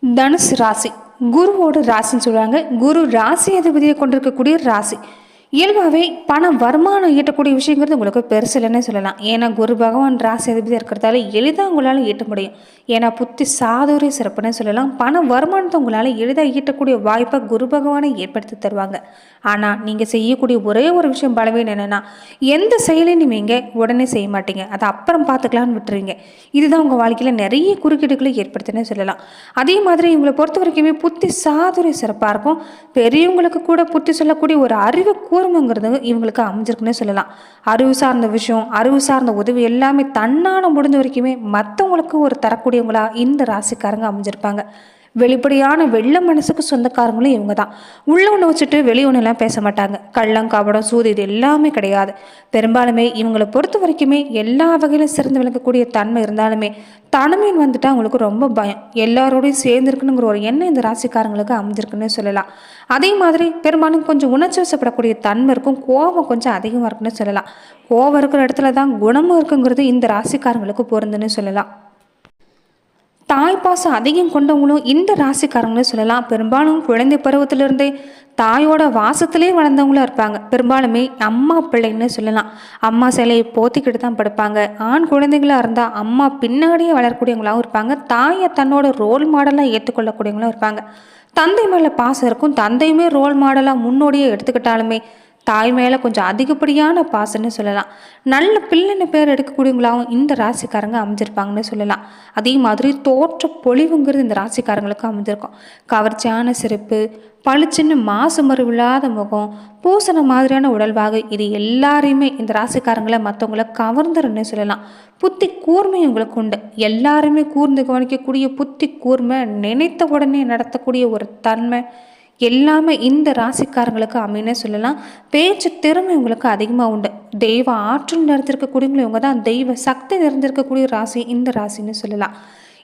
தனுசு ராசி குருவோட ராசின்னு சொல்லுவாங்க. குரு ராசி அதிபதியை கொண்டிருக்கக்கூடிய ராசி. இயல்பாகவே பண வருமானம் ஈட்டக்கூடிய விஷயங்கிறது உங்களுக்கு பெருசு இல்லைன்னே சொல்லலாம். ஏன்னா குரு பகவான் ராசி அதிபதியாக இருக்கிறதால எளிதாக உங்களால் ஈட்ட முடியும். ஏன்னா புத்தி சாதுரிய சிறப்புன்னு சொல்லலாம். பண வருமானத்தை உங்களால் எளிதாக ஈட்டக்கூடிய வாய்ப்பை குரு பகவானை ஏற்படுத்தி தருவாங்க. ஆனால் நீங்கள் செய்யக்கூடிய ஒரே ஒரு விஷயம் பலவீனம் என்னென்னா, எந்த செயலையும் நீங்கள் உடனே செய்ய மாட்டீங்க, அதை அப்புறம் பார்த்துக்கலான்னு விட்டுருவீங்க. இதுதான் உங்கள் வாழ்க்கையில் நிறைய குறுக்கீடுகளை ஏற்படுத்தினே சொல்லலாம். அதே மாதிரி இவங்களை பொறுத்த வரைக்குமே புத்தி சாதுரிய சிறப்பாக இருக்கும். பெரியவங்களுக்கு கூட புத்தி சொல்லக்கூடிய ஒரு அறிவு கூர்மைங்கிறது இவங்களுக்கு அமைஞ்சிருக்குன்னே சொல்லலாம். அறிவு சார்ந்த விஷயம், அறிவு சார்ந்த உதவி எல்லாமே தன்னால முடிஞ்ச வரைக்குமே மற்றவங்களுக்கு ஒரு தரக்கூடியவங்களா இந்த ராசிக்காரங்க அமைஞ்சிருப்பாங்க. வெளிப்படையான வெள்ள மனசுக்கு சொந்தக்காரங்களும் இவங்க தான். உள்ள ஒன்று வச்சுட்டு வெளி ஒன்றுலாம் பேச மாட்டாங்க. கள்ளம் கபடம் சூது இது எல்லாமே கிடையாது. பெரும்பாலுமே இவங்களை பொறுத்த வரைக்குமே எல்லா வகையிலும் சிறந்து விளக்கக்கூடிய தன்மை இருந்தாலுமே தனிமைன்னு வந்துட்டு அவங்களுக்கு ரொம்ப பயம். எல்லாரோடையும் சேர்ந்துருக்குனுங்கிற ஒரு எண்ணம் இந்த ராசிக்காரங்களுக்கு அமைஞ்சிருக்குன்னு சொல்லலாம். அதே மாதிரி பெரும்பாலும் கொஞ்சம் உணர்ச்சி வசப்படக்கூடிய தன்மை இருக்கும். கோபம் கொஞ்சம் அதிகமாக இருக்குன்னு சொல்லலாம். கோபம் இருக்கிற இடத்துல தான் குணமும் இருக்குங்கிறது இந்த ராசிக்காரங்களுக்கு பொருந்துன்னு சொல்லலாம். தாய்ப்பாசம் அதிகம் கொண்டவங்களும் இந்த ராசிக்காரங்களும் சொல்லலாம். பெரும்பாலும் குழந்தை பருவத்திலிருந்தே தாயோட வாசத்திலே வளர்ந்தவங்களும் இருப்பாங்க. பெரும்பாலுமே அம்மா பிள்ளைன்னு சொல்லலாம். அம்மா சிலையை போத்திக்கிட்டு தான் படுப்பாங்க. ஆண் குழந்தைகளாக இருந்தால் அம்மா பின்னாடியே வளரக்கூடியவங்களாகவும் இருப்பாங்க. தாயை தன்னோட ரோல் மாடலாக ஏற்றுக்கொள்ளக்கூடியவங்களும் இருப்பாங்க. தந்தை மேலே பாசம் இருக்கும். தந்தையுமே ரோல் மாடலாக முன்னோடியே எடுத்துக்கிட்டாலுமே தாய் மேலே கொஞ்சம் அதிகப்படியான பாசன்னு சொல்லலாம். நல்ல பிள்ளைன்னு பேர் எடுக்கக்கூடியவங்களாகவும் இந்த ராசிக்காரங்க அமைஞ்சிருப்பாங்கன்னு சொல்லலாம். அதே மாதிரி தோற்ற பொலிவுங்கிறது இந்த ராசிக்காரங்களுக்கு அமைஞ்சிருக்கும். கவர்ச்சியான சிரிப்பு, பளிச்சுன்னு மாசு மறுவில்லாத முகம், பூசண மாதிரியான உடல்வாகு, இது எல்லாரையுமே இந்த ராசிக்காரங்களை மற்றவங்கள கவர்ந்துருன்னு சொல்லலாம். புத்தி கூர்மை உங்களுக்கு உண்டு. எல்லாருமே கூர்ந்து கவனிக்கக்கூடிய புத்தி கூர்மை, நினைத்த உடனே நடத்தக்கூடிய ஒரு தன்மை எல்லாமே இந்த ராசிக்காரங்களுக்கு அமைன்னு சொல்லலாம். பேச்சு திறமை உங்களுக்கு அதிகமாக உண்டு. தெய்வ ஆற்றல் நிறைந்திருக்கக்கூடியவங்க இவங்க தான். தெய்வ சக்தி நிறைந்திருக்கக்கூடிய ராசி இந்த ராசின்னு சொல்லலாம்.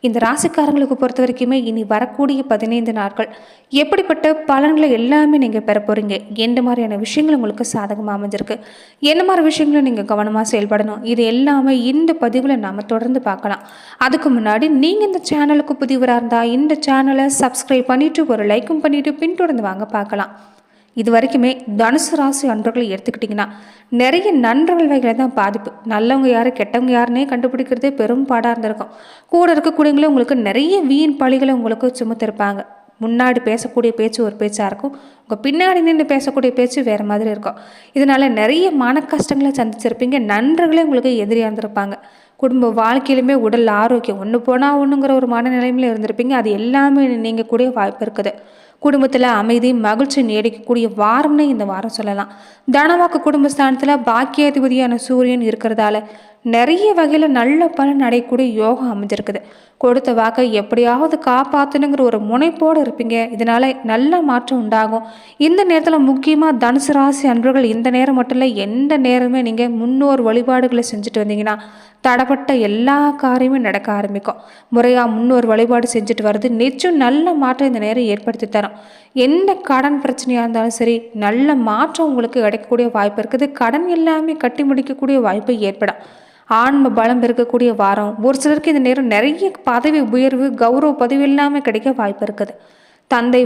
இந்த ராசிக்காரங்களுக்கு பொறுத்த வரைக்குமே இனி வரக்கூடிய 15 நாட்கள் எப்படிப்பட்ட பலன்களை எல்லாமே நீங்கள் பெற போகிறீங்க, எந்த மாதிரியான விஷயங்கள் உங்களுக்கு சாதகமாக அமைஞ்சிருக்கு, என்ன மாதிரி விஷயங்களும் நீங்கள் கவனமாக செயல்படணும், இது எல்லாமே இந்த பதிவில் நாம் தொடர்ந்து பார்க்கலாம். அதுக்கு முன்னாடி நீங்கள் இந்த சேனலுக்கு புதியவராக இருந்தால் இந்த சேனலை சப்ஸ்கிரைப் பண்ணிவிட்டு ஒரு லைக்கும் பண்ணிவிட்டு பின்தொடர்ந்து வாங்க பார்க்கலாம். இது வரைக்குமே தனுசு ராசி அன்பர்களை எடுத்துக்கிட்டிங்கன்னா நிறைய நண்பர்கள் வகையில் தான் பாதிப்பு. நல்லவங்க யார் கெட்டவங்க யாருன்னே கண்டுபிடிக்கிறதே பெரும் பாடாக இருந்திருக்கும். கூட இருக்கக்கூடியவங்களே உங்களுக்கு நிறைய வீண் பழிகளை உங்களுக்கு சுமத்திருப்பாங்க. முன்னாடி பேசக்கூடிய பேச்சு ஒரு பேச்சாக இருக்கும், உங்கள் பின்னாடி நின்று பேசக்கூடிய பேச்சு வேறு மாதிரி இருக்கும். இதனால் நிறைய மன கஷ்டங்களை சந்திச்சிருப்பீங்க. நண்பர்களே உங்களுக்கு எதிரியாக இருந்திருப்பாங்க. குடும்ப வாழ்க்கையிலுமே உடல் ஆரோக்கியம் ஒன்று போனால் ஒன்றுங்கிற ஒரு மனநிலைமையில் இருந்திருப்பீங்க. அது எல்லாமே நீங்கள் கூட வாய்ப்பு இருக்குது. குடும்பத்தில் அமைதி மகிழ்ச்சி நீடிக்கக்கூடிய வாரம்னு இந்த வாரம் சொல்லலாம். தனவாக்கு குடும்பஸ்தானத்தில் பாக்கியாதிபதியான சூரியன் இருக்கிறதால நிறைய வகையில் நல்ல பலன் அடையக்கூடிய யோகம் அமைஞ்சிருக்குது. கொடுத்த வாக்கை எப்படியாவது காப்பாற்றணுங்கிற ஒரு முனைப்போடு இருப்பீங்க. இதனால நல்ல மாற்றம் உண்டாகும். இந்த நேரத்தில் முக்கியமாக தனுசு ராசி அன்பர்கள் இந்த நேரம் மட்டும் இல்லை, எந்த நேரமே நீங்கள் முன்னோர் வழிபாடுகளை செஞ்சுட்டு வந்தீங்கன்னா தடப்பட்ட எல்லா காரியமே நடக்க ஆரம்பிக்கும். முறையாக முன்னோர் வழிபாடு செஞ்சுட்டு வர்றது நிச்சயம் நல்ல மாற்றம் இந்த நேரம் ஏற்படுத்தி தரும். எந்த கடன் பிரச்சனையாக இருந்தாலும் சரி நல்ல மாற்றம் உங்களுக்கு கிடைக்கக்கூடிய வாய்ப்பு இருக்குது. கடன் எல்லாமே கட்டி முடிக்கக்கூடிய வாய்ப்பு ஏற்படும். ஆன்ம பலம் இருக்கக்கூடிய வாரம். ஒரு சிலருக்கு இந்த நேரம் நிறைய பதவி உயர்வு கௌரவ பதவி எல்லாமே கிடைக்க வாய்ப்பு இருக்குது. தந்தை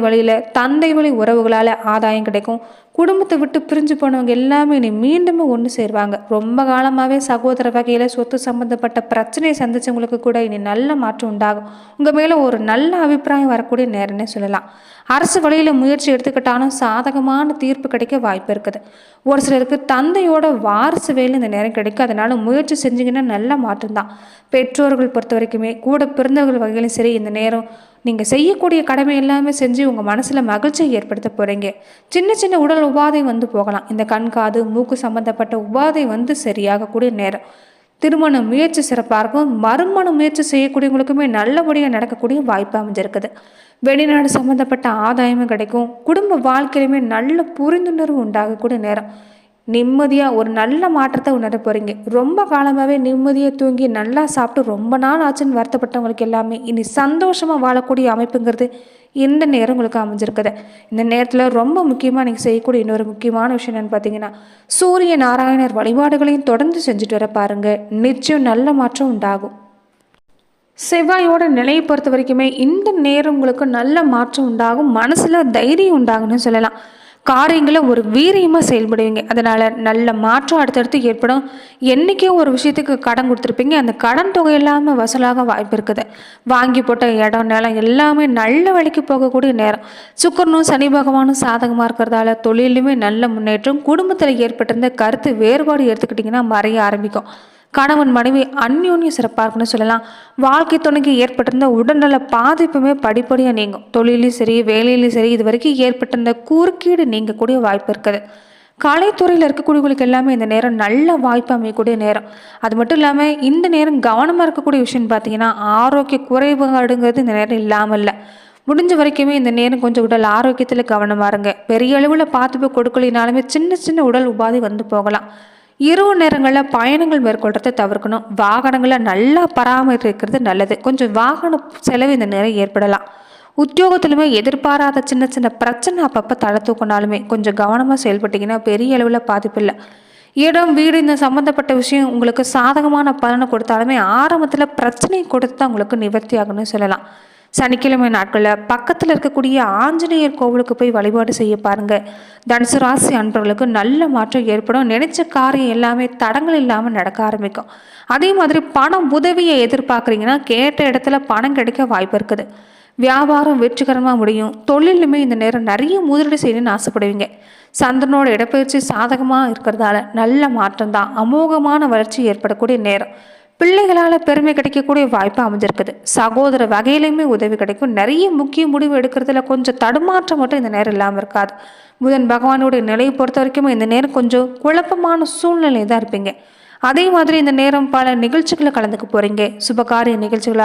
வழி உறவுகளால் ஆதாயம் கிடைக்கும். குடும்பத்தை விட்டு பிரிஞ்சு போனவங்க எல்லாமே இனி மீண்டும் ஒன்று சேருவாங்க. ரொம்ப காலமாகவே சகோதர வகையில் சொத்து சம்பந்தப்பட்ட பிரச்சனையை சந்திச்சவங்களுக்கு கூட இனி நல்ல மாற்றம் உண்டாகும். உங்கள் மேலே ஒரு நல்ல அபிப்பிராயம் வரக்கூடிய நேரம்னே சொல்லலாம். அரசு வழியில் முயற்சி எடுத்துக்கிட்டாலும் சாதகமான தீர்ப்பு கிடைக்க வாய்ப்பு இருக்குது. ஒரு சிலருக்கு தந்தையோட வாரிசு வேலை இந்த நேரம் கிடைக்கும். அதனால முயற்சி செஞ்சீங்கன்னா நல்ல மாற்றம் தான். பெற்றோர்கள் பொறுத்த வரைக்குமே கூட பிறந்தவர்கள் வகையிலும் சரி இந்த நேரம் நீங்கள் செய்யக்கூடிய கடமை எல்லாமே செஞ்சு உங்கள் மனசில் மகிழ்ச்சியை ஏற்படுத்த போகிறீங்க. சின்ன சின்ன உடல் உபாதை வந்து போகலாம். இந்த கண் காது மூக்கு சம்பந்தப்பட்ட உபாதை வந்து சரியாகக்கூடிய நேரம். திருமண முயற்சி சிறப்பாக இருக்கும். மறுமண முயற்சி செய்யக்கூடியவங்களுக்குமே நல்லபடியாக நடக்கக்கூடிய வாய்ப்பு அமைஞ்சிருக்குது. வெளிநாடு சம்மந்தப்பட்ட ஆதாயமும் கிடைக்கும். குடும்ப வாழ்க்கையிலுமே நல்ல புரிந்துணர்வு உண்டாகக்கூடிய நேரம். நிம்மதியாக ஒரு நல்ல மாற்றத்தை உணர போகிறீங்க. ரொம்ப காலமாகவே நிம்மதியாக தூங்கி நல்லா சாப்பிட்டு ரொம்ப நாள் ஆச்சுன்னு வருத்தப்பட்டவங்களுக்கு எல்லாமே இனி சந்தோஷமாக வாழக்கூடிய அமைப்புங்கிறது இந்த நேரம் உங்களுக்கு அமைஞ்சிருக்குது. இந்த நேரத்தில் ரொம்ப முக்கியமாக நீங்கள் செய்யக்கூடிய இன்னொரு முக்கியமான விஷயம் என்னென்னு பார்த்தீங்கன்னா, சூரிய நாராயணர் வழிபாடுகளையும் தொடர்ந்து செஞ்சுட்டு வர பாருங்கள். நிச்சயம் நல்ல மாற்றம் உண்டாகும். செவ்வாயோட நிலையை பொறுத்த வரைக்குமே இந்த நேரம் உங்களுக்கு நல்ல மாற்றம் உண்டாகும், மனசில் தைரியம் உண்டாகும்னு சொல்லலாம். காரியங்களில் ஒரு வீரியமாக செயல்படுவீங்க, அதனால் நல்ல மாற்றம் அடுத்தடுத்து ஏற்படும். என்றைக்கோ ஒரு விஷயத்துக்கு கடன் கொடுத்துருப்பீங்க, அந்த கடன் தொகை இல்லாமல் வசூலாக வாய்ப்பு இருக்குது. வாங்கி போட்ட இடம் நிலம் எல்லாமே நல்ல வழிக்கு போகக்கூடிய நேரம். சுக்கிரனும் சனி பகவானும் சாதகமாக இருக்கிறதால தொழிலுமே நல்ல முன்னேற்றம். குடும்பத்தில் ஏற்பட்டிருந்த கருத்து வேறுபாடு எடுத்துக்கிட்டிங்கன்னா மறைய ஆரம்பிக்கும். கணவன் மனைவி அந்யோன்யம் சிறப்பாக இருக்குன்னு சொல்லலாம். வாழ்க்கை துணைக்கு ஏற்பட்டிருந்த உடல்நல பாதிப்புமே படிப்படியாக நீங்கும். தொழிலையும் சரி வேலையிலையும் சரி இது வரைக்கும் ஏற்பட்டிருந்த குறுக்கீடு நீங்கக்கூடிய வாய்ப்பு இருக்குது. கலைத்துறையில் இருக்கக்கூடியவங்களுக்கு எல்லாமே இந்த நேரம் நல்ல வாய்ப்பு அமையக்கூடிய நேரம். அது மட்டும் இல்லாமல் இந்த நேரம் கவனமாக இருக்கக்கூடிய விஷயம்னு பார்த்தீங்கன்னா ஆரோக்கிய குறைபாடுங்கிறது இந்த நேரம் இல்லாமல் இல்லை. முடிஞ்ச வரைக்குமே இந்த நேரம் கொஞ்சம் உடல் ஆரோக்கியத்தில் கவனமாக இருங்க. பெரிய அளவில் பாதிப்பு கொடுக்கலினாலுமே சின்ன சின்ன உடல் உபாதை வந்து போகலாம். இரவு நேரங்களில் பயணங்கள் மேற்கொள்றதை தவிர்க்கணும். வாகனங்களை நல்லா பராமரிக்கிறது நல்லது. கொஞ்சம் வாகன செலவு இந்த நேரம் ஏற்படலாம். உத்தியோகத்திலுமே எதிர்பாராத சின்ன சின்ன பிரச்சனை அப்பப்போ தலை தூக்கினாலுமே கொஞ்சம் கவனமாக செயல்பட்டிங்கன்னா பெரிய அளவில் பாதிப்பு இல்லை. இடம் வீடு இந்த சம்மந்தப்பட்ட விஷயம் உங்களுக்கு சாதகமான பலனை கொடுத்தாலுமே ஆரம்பத்தில் பிரச்சனை கொடுத்து தான் உங்களுக்கு நிவர்த்தி ஆகுன்னு சொல்லலாம். சனிக்கிழமை நாட்களில் பக்கத்தில் இருக்கக்கூடிய ஆஞ்சநேயர் கோவிலுக்கு போய் வழிபாடு செய்ய பாருங்கள். தனுசு ராசி அன்பர்களுக்கு நல்ல மாற்றம் ஏற்படும். நினைச்ச காரியம் எல்லாமே தடங்கள் இல்லாமல் நடக்க ஆரம்பிக்கும். அதே மாதிரி பணம் உதவியை எதிர்பார்க்குறீங்கன்னா கேட்ட இடத்துல பணம் கிடைக்க வாய்ப்பு இருக்குது. வியாபாரம் வெற்றிகரமாக முடியும். தொழிலுமே இந்த நேரம் நிறைய முதலீடு செய்யணும்னு ஆசைப்படுவீங்க. சந்திரனோட இடப்பெயர்ச்சி சாதகமாக இருக்கிறதால நல்ல மாற்றம் தான். அமோகமான வளர்ச்சி ஏற்படக்கூடிய நேரம். பிள்ளைகளால் பெருமை கிடைக்கக்கூடிய வாய்ப்பு அமைஞ்சிருக்குது. சகோதர வகையிலையுமே உதவி கிடைக்கும். நிறைய முக்கிய முடிவு எடுக்கிறதுல கொஞ்சம் தடுமாற்றம் மட்டும் இந்த நேரம் இல்லாமல் இருக்காது. புதன் பகவானுடைய நிலையை பொறுத்த வரைக்கும் இந்த நேரம் கொஞ்சம் குழப்பமான சூழ்நிலை தான் இருப்பீங்க. அதே மாதிரி இந்த நேரம் பல நிகழ்ச்சிகளை கலந்துக்க போகிறீங்க. சுபகாரிய நிகழ்ச்சிகளை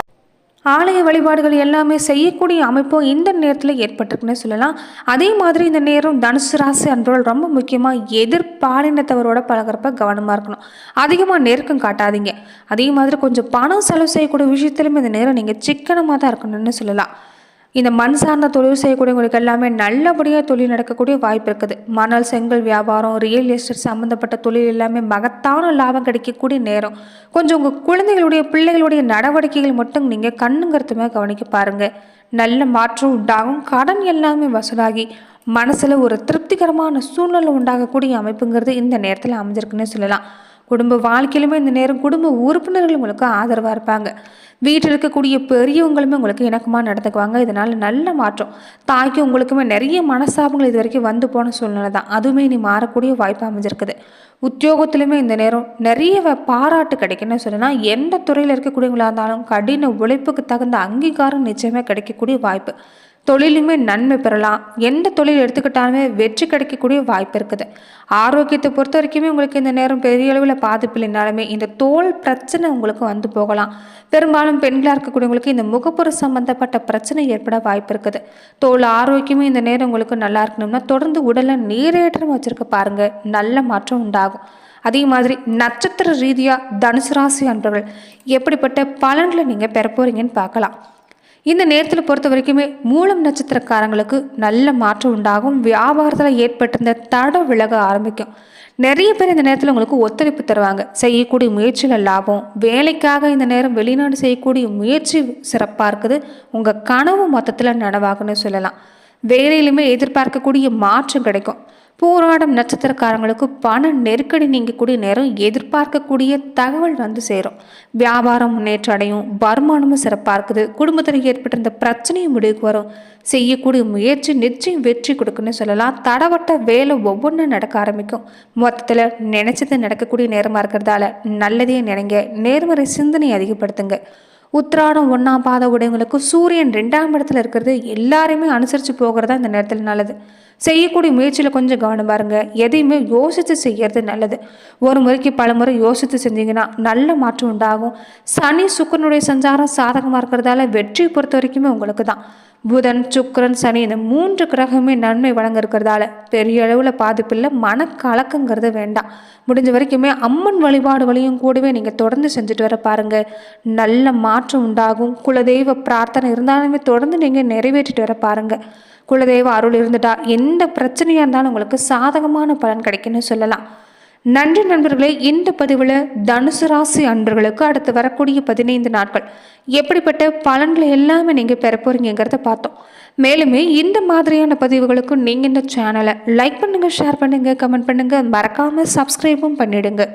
ஆலய வழிபாடுகள் எல்லாமே செய்யக்கூடிய அமைப்பும் இந்த நேரத்தில் ஏற்பட்டிருக்குன்னு சொல்லலாம். அதே மாதிரி இந்த நேரம் தனுசு ராசி அன்பர்கள் ரொம்ப முக்கியமாக எதிர்பாலினத்தவரோட பழகிறப்ப கவனமாக இருக்கணும். அதிகமாக நெருக்கம் காட்டாதீங்க. அதே மாதிரி கொஞ்சம் பணம் செலவு செய்யக்கூடிய விஷயத்திலுமே இந்த நேரம் நீங்கள் சிக்கனமாக தான் இருக்கணும்னு சொல்லலாம். இந்த மண் சார்ந்த தொழில் செய்யக்கூடியவங்களுக்கு எல்லாமே நல்லபடியாக தொழில் நடக்கக்கூடிய வாய்ப்பு இருக்குது. மணல் செங்கல் வியாபாரம் ரியல் எஸ்டேட் சம்மந்தப்பட்ட தொழில் எல்லாமே மகத்தான லாபம் கிடைக்கக்கூடிய நேரம். கொஞ்சம் உங்கள் குழந்தைகளுடைய பிள்ளைகளுடைய நடவடிக்கைகள் மட்டும் நீங்கள் கண்ணுங்கிறதுமே கவனிக்க பாருங்கள். நல்ல மாற்றம் உண்டாகும். கடன் எல்லாமே வசூலாகி மனசில் ஒரு திருப்திகரமான சூழ்நிலை உண்டாகக்கூடிய அமைப்புங்கிறது இந்த நேரத்தில் அமைஞ்சிருக்குன்னு சொல்லலாம். குடும்ப வாழ்க்கையிலுமே இந்த நேரம் குடும்ப உறுப்பினர்கள் உங்களுக்கு ஆதரவாக இருப்பாங்க. வீட்டில் இருக்கக்கூடிய பெரியவங்களுமே உங்களுக்கு இணக்கமாக நடந்துக்குவாங்க. இதனால் நல்ல மாற்றம். தாய்க்கு உங்களுக்குமே நிறைய மனஸ்தாபங்கள் இது வரைக்கும் வந்து போன சூழ்நிலை தான். அதுவுமே நீ மாறக்கூடிய வாய்ப்பு அமைஞ்சிருக்குது. உத்தியோகத்திலுமே இந்த நேரம் நிறைய பாராட்டு கிடைக்குன்னு சொல்லலாம். எந்த துறையில் இருக்கக்கூடியவங்களா இருந்தாலும் கடின உழைப்புக்கு தகுந்த அங்கீகாரம் நிச்சயமாக கிடைக்கக்கூடிய வாய்ப்பு. தொழிலுமே நன்மை பெறலாம். எந்த தொழில் எடுத்துக்கிட்டாலுமே வெற்றி கிடைக்கக்கூடிய வாய்ப்பு இருக்குது. ஆரோக்கியத்தை பொறுத்த வரைக்குமே உங்களுக்கு இந்த நேரம் பெரிய அளவில் பாதிப்பு இல்லைனாலுமே இந்த தோல் பிரச்சனை உங்களுக்கு வந்து போகலாம். பெரும்பாலும் பெண்களாக இருக்கக்கூடியவங்களுக்கு இந்த முகப்பொரு சம்பந்தப்பட்ட பிரச்சனை ஏற்பட வாய்ப்பு இருக்குது. தோல் ஆரோக்கியமே இந்த நேரம் உங்களுக்கு நல்லா இருக்கணும்னா தொடர்ந்து உடலை நீரேற்றம் வச்சிருக்க பாருங்க. நல்ல மாற்றம் உண்டாகும். அதே மாதிரி நட்சத்திர ரீதியாக தனுசு ராசி அன்பர்கள் எப்படிப்பட்ட பலன்களை நீங்கள் பெற போறீங்கன்னு பார்க்கலாம். இந்த நேரத்தில் பொறுத்த வரைக்குமே மூலம் நட்சத்திரக்காரங்களுக்கு நல்ல மாற்றம் உண்டாகும். வியாபாரத்தில் ஏற்பட்டிருந்த தடை விலக ஆரம்பிக்கும். நிறைய பேர் இந்த நேரத்தில் உங்களுக்கு ஒத்துழைப்பு தருவாங்க. செய்யக்கூடிய முயற்சியில் லாபம். வேலைக்காக இந்த நேரம் வெளிநாடு செய்யக்கூடிய முயற்சி சிறப்பாக இருக்குது. உங்கள் கனவு மொத்தத்தில் நனவாகுன்னு சொல்லலாம். வேலையிலுமே எதிர்பார்க்கக்கூடிய மாற்றம் கிடைக்கும். போராடும் நட்சத்திரக்காரங்களுக்கு பண நெருக்கடி நீங்கக்கூடிய நேரம். எதிர்பார்க்கக்கூடிய தகவல் வந்து சேரும். வியாபாரம் முன்னேற்றம் அடையும். வருமானமும் சிறப்பாக இருக்குது. குடும்பத்தில் ஏற்பட்டிருந்த பிரச்சனையும் முடிவுக்கு வரும். செய்யக்கூடிய முயற்சி நிச்சயம் வெற்றி கொடுக்குன்னு சொல்லலாம். தடவட்ட வேலை ஒவ்வொன்றும் நடக்க ஆரம்பிக்கும். மொத்தத்தில் நினைச்சது நடக்கக்கூடிய நேரமாக இருக்கிறதால நல்லதே நினைங்க. நேர்மறை சிந்தனை அதிகப்படுத்துங்க. உத்திராடம் 1ஆம் பாத உடையவங்களுக்கு சூரியன் 2ஆம் இடத்துல இருக்கிறது எல்லாரையுமே அனுசரித்து போகிறதா இந்த நேரத்தில் நல்லது. செய்யக்கூடிய முயற்சியில் கொஞ்சம் கவனம் பாருங்க. எதையுமே யோசித்து செய்கிறது நல்லது. ஒரு முறைக்கு பல முறை யோசித்து செஞ்சீங்கன்னா நல்ல மாற்றம் உண்டாகும். சனி சுக்கிரனுடைய சஞ்சாரம் சாதகமாக இருக்கிறதால வெற்றி பொறுத்த வரைக்குமே உங்களுக்கு தான். புதன் சுக்கிரன் சனி இந்த 3 கிரகமே நன்மை வழங்க இருக்கிறதால பெரிய அளவில் பாதிப்பில்லை. மனக்கலக்கங்கிறது வேண்டாம். முடிஞ்ச வரைக்குமே அம்மன் வழிபாடுகளையும் கூடவே நீங்கள் தொடர்ந்து செஞ்சுட்டு வர பாருங்கள். நல்ல மாற்றம் உண்டாகும். குலதெய்வ பிரார்த்தனை இருந்தாலுமே தொடர்ந்து நீங்கள் நிறைவேற்றிட்டு வர பாருங்கள். குலதெய்வ அருள் இருந்துட்டா எந்த பிரச்சனையாக இருந்தாலும் உங்களுக்கு சாதகமான பலன் கிடைக்குன்னு சொல்லலாம். நன்றி நண்பர்களே. இந்த பதிவில் தனுசு ராசி அன்பர்களுக்கு அடுத்து வரக்கூடிய 15 நாட்கள் எப்படிப்பட்ட பலன்களை எல்லாமே நீங்கள் பெற போறீங்கிறத பார்த்தோம். மேலுமே இந்த மாதிரியான பதிவுகளுக்கு நீங்கள் இந்த சேனலை லைக் பண்ணுங்கள், ஷேர் பண்ணுங்கள், கமெண்ட் பண்ணுங்கள், மறக்காமல் சப்ஸ்கிரைபும் பண்ணிடுங்க.